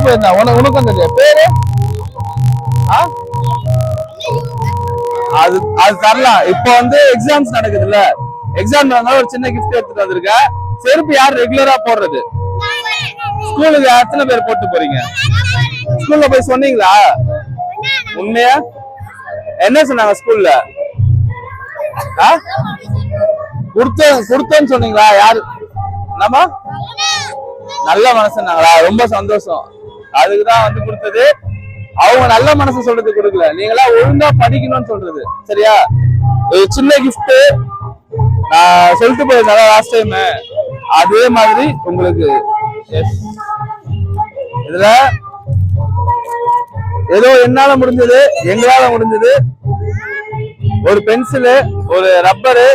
போயிருந்தா உனக்கு வந்தது பேரு அது அது தரலாம். இப்போ வந்து எக்ஸாம்ஸ் நடக்குதுல்ல, எக்ஸாம் நடந்தாலும் ஒரு சின்ன கிஃப்ட் எடுத்துட்டு வந்திருக்க. செருப்பு யார் ரெகுலரா போடுறது? ஸ்கூலுக்கு எத்தனை பேர் போட்டு போறீங்க? ஸ்கூல்ல போய் சொன்னீங்களா உண்மையா? என்ன சொன்னாங்க ஸ்கூல்ல? குடுத்தேன்னு சொன்னீங்களா? யாரு நம்ம நல்ல மனசுனாங்களா? ரொம்ப சந்தோஷம். அதுக்குதான் வந்து கொடுத்தது. அவங்க நல்ல மனசு சொல்றது கொடுக்கல, நீங்களா ஒழுங்கா படிக்கணும்னு சொல்றது. சரியா? ஒரு சின்ன கிஃப்ட் நான் சொல்லிட்டு போயிருந்தேன் லாஸ்ட் டைம், அதே மாதிரி உங்களுக்கு. இதுல ஏதோ என்னால முடிஞ்சது, எங்களால முடிஞ்சது, ஒரு பென்சிலு, ஒரு ரப்பரு,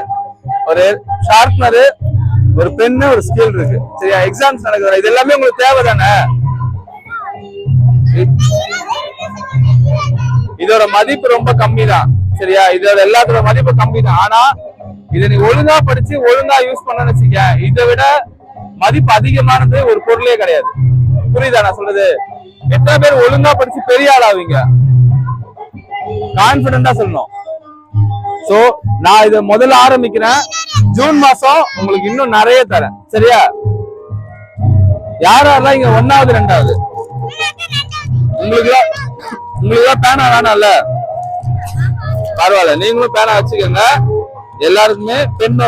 ஒரு ஷார்ப்னரு, ஒரு பென்னு, ஒரு ஸ்கேல் இருக்கு. சரியா? எக்ஸாம்ஸ் நடக்குது, இது எல்லாமே உங்களுக்கு தேவை தானே? இதோட மதிப்பு ரொம்ப கம்மி தான். சரியா? இதோட எல்லாத்தோட மதிப்பு கம்மி தான். ஆனா இதை நீ ஒழுங்கா படிச்சு ஒழுங்கா யூஸ் பண்ணன்னு வச்சுக்க, இதை விட மதிப்பு அதிகமானது ஒரு பொருளே கிடையாது. புரியுதா நான் சொல்றது? எத்தனை பேர் ஒழுங்கா படிச்சு பெரிய ஆள் ஆவீங்க? கான்பிடண்டா சொல்லணும். சோ நான் இதை முதல்ல ஆரம்பிக்கிறேன். ஜூன் மாசம் உங்களுக்கு இன்னும் நிறைய தரேன். சரியா? யாரெல்லாம் இங்க 1வது 2வது உங்களுக்கு பேனா வேணாம்ல? பரவாயில்ல, நீங்களும் பேனா வச்சுக்கோங்க. எல்லாருக்குமே பெண்